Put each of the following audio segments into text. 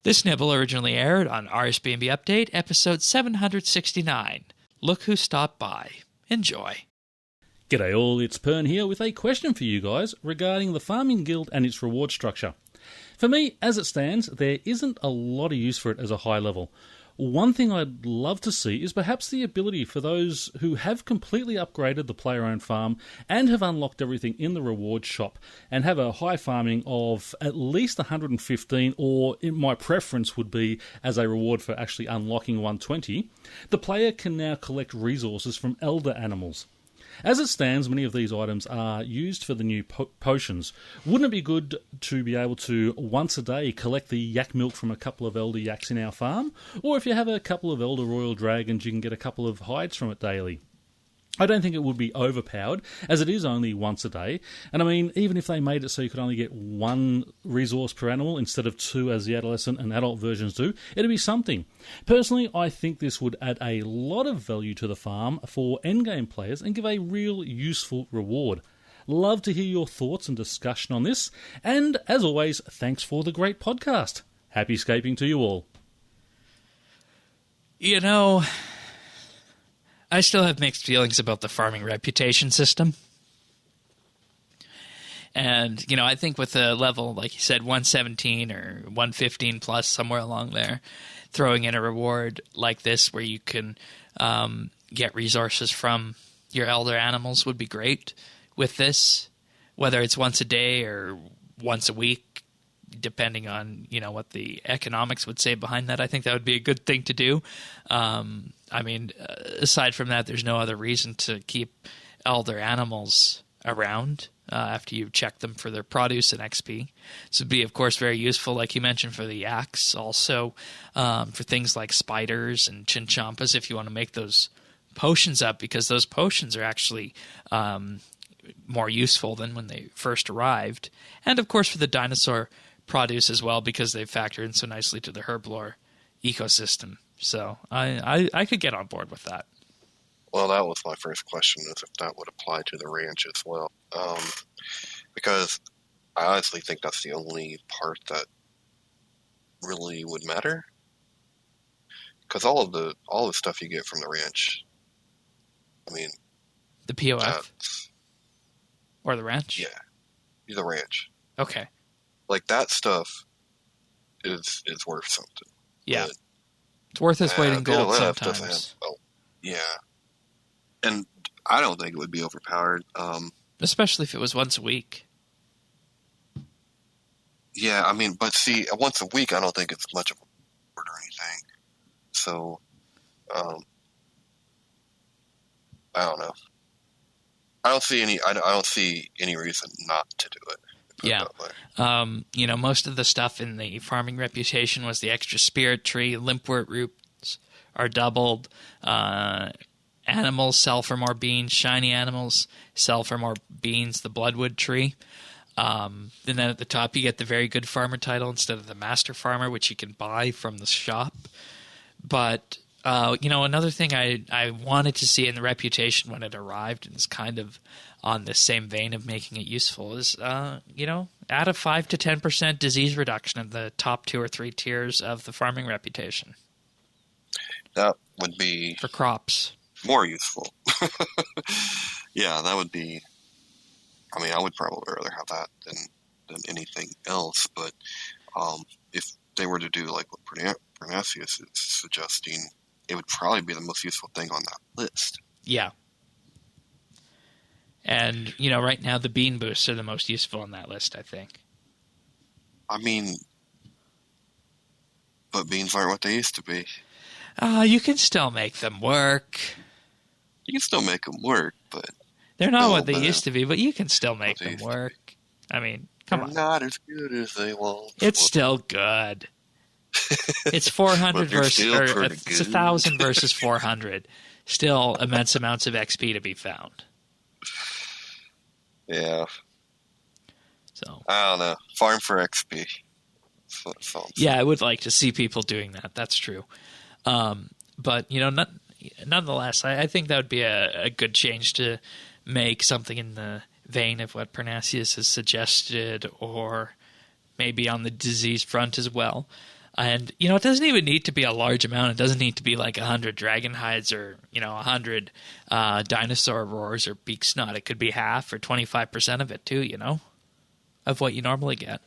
This nibble originally aired on RSBANDB Update, episode 769. Look who stopped by. Enjoy. G'day all, it's Pern here with a question for you guys regarding the Farming Guild and its reward structure. For me, as it stands, there isn't a lot of use for it as a high level. One thing I'd love to see is perhaps the ability for those who have completely upgraded the player-owned farm and have unlocked everything in the reward shop and have a high farming of at least 115, or my preference would be as a reward for actually unlocking 120, the player can now collect resources from elder animals. As it stands, many of these items are used for the new potions. Wouldn't it be good to be able to, once a day, collect the yak milk from a couple of elder yaks in our farm? Or if you have a couple of elder royal dragons, you can get a couple of hides from it daily. I don't think it would be overpowered, as it is only once a day. And I mean, even if they made it so you could only get one resource per animal instead of two as the adolescent and adult versions do, it'd be something. Personally, I think this would add a lot of value to the farm for endgame players and give a real useful reward. Love to hear your thoughts and discussion on this. And as always, thanks for the great podcast. Happy scaping to you all. You know, I still have mixed feelings about the farming reputation system. And, you know, I think with a level, like you said, 117 or 115 plus, somewhere along there, throwing in a reward like this where you can get resources from your elder animals would be great with this, whether it's once a day or once a week, depending on, you know, what the economics would say behind that. I think that would be a good thing to do. I mean, aside from that, there's no other reason to keep elder animals around after you check them for their produce and XP. This would be, of course, very useful, like you mentioned, for the yaks, also for things like spiders and chinchompas if you want to make those potions up, because those potions are actually more useful than when they first arrived. And, of course, for the dinosaur produce as well, because they factor in so nicely to the herblore ecosystem. So I could get on board with that. Well, that was my first question, is if that would apply to the ranch as well. Because I honestly think that's the only part that really would matter. Because all the stuff you get from the ranch, I mean, the POF or the ranch? Yeah, the ranch. Okay. Like, that stuff is worth something. Yeah. But it's worth its weight in gold POF sometimes. Yeah. And I don't think it would be overpowered. Especially if it was once a week. Yeah, I mean, but see, once a week, I don't think it's much of a reward or anything. So, I don't know. I don't see any reason not to do it. Yeah. You know, most of the stuff in the farming reputation was the extra spirit tree. Limpwort roots are doubled. Animals sell for more beans. Shiny animals sell for more beans. The bloodwood tree. And then at the top, you get the very good farmer title instead of the master farmer, which you can buy from the shop. But, you know, another thing I wanted to see in the reputation when it arrived, and is kind of on the same vein of making it useful, is, you know, add a 5 to 10% disease reduction in the top 2 or 3 tiers of the farming reputation. That would be for crops. More useful. Yeah, that would be. I mean, I would probably rather have that than anything else. But if they were to do like what Pernasius is suggesting, it would probably be the most useful thing on that list. Yeah. And, you know, right now the bean boosts are the most useful on that list, I think. I mean, but beans aren't what they used to be. You can still make them work. You can still make them work, but they're not what they used to be, but you can still make them work. I mean, come on. They're not as good as they once were. It's still good. It's 400 versus, or it's 1,000 versus 400. Still immense amounts of XP to be found. Yeah. So I don't know. Farm for XP. Yeah, I would like to see people doing that. That's true. But, you know, nonetheless, I think that would be a good change to make, something in the vein of what Pernasius has suggested, or maybe on the disease front as well. And, it doesn't even need to be a large amount. It doesn't need to be like 100 dragon hides or, 100 dinosaur roars or beak snot. It could be half or 25% of it too, of what you normally get.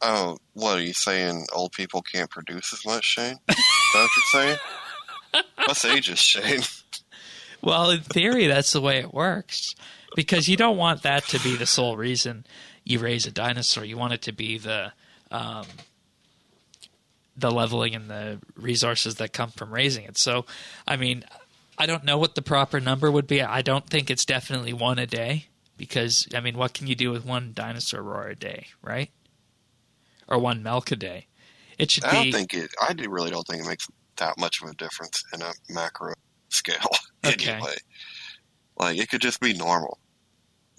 Oh, what are you saying? Old people can't produce as much, Shane? Is that what you're saying? What's ages, Shane? Well, in theory, that's the way it works. Because you don't want that to be the sole reason you raise a dinosaur. You want it to be the leveling and the resources that come from raising it. So, I mean, I don't know what the proper number would be. I don't think it's definitely one a day. Because, I mean, what can you do with one dinosaur roar a day, right? Or one milk a day? It should be... I really don't think it makes that much of a difference in a macro scale. Okay. Anyway. Like, it could just be normal.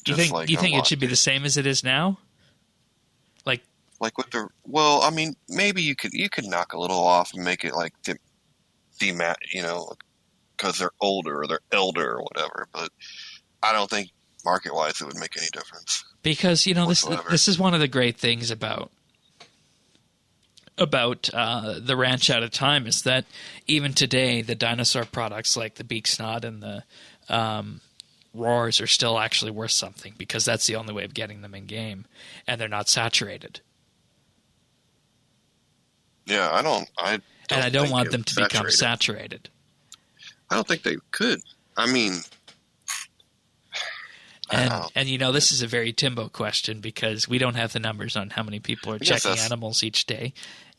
You think it should be the same as it is now? Like with the... Well, I mean, maybe you could knock a little off and make it like because they're older or they're elder or whatever. But I don't think market-wise it would make any difference. Because, this is one of the great things about the ranch out of time is that even today the dinosaur products like the beak snot and the roars are still actually worth something because that's the only way of getting them in game, and they're not saturated. Yeah, I don't want them to become saturated. I don't think they could. I mean, this is a very Timbo question because we don't have the numbers on how many people are checking animals each day.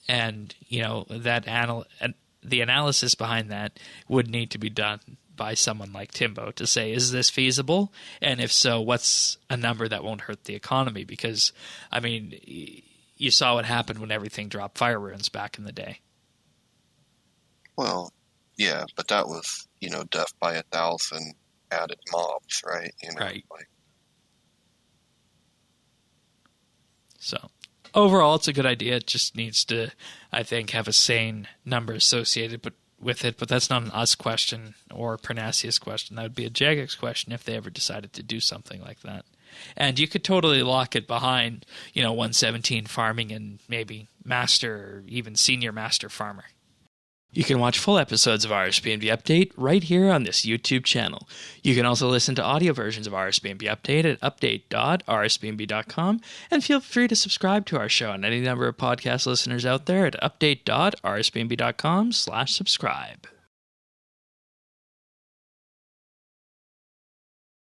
And, the analysis behind that would need to be done by someone like Timbo to say, is this feasible? And if so, what's a number that won't hurt the economy? Because, I mean, you saw what happened when everything dropped fire runes back in the day. Well, yeah, but that was, death by 1,000 added mobs, right? Right. So, overall, it's a good idea. It just needs to, I think, have a sane number associated with it. But that's not an us question or Pernasius question. That would be a Jagex question if they ever decided to do something like that. And you could totally lock it behind, 117 farming and maybe master or even senior master farmer. You can watch full episodes of RSBANDB Update right here on this YouTube channel. You can also listen to audio versions of RSBANDB Update at update.rsbnb.com, and feel free to subscribe to our show and any number of podcast listeners out there at update.rsbnb.com/subscribe.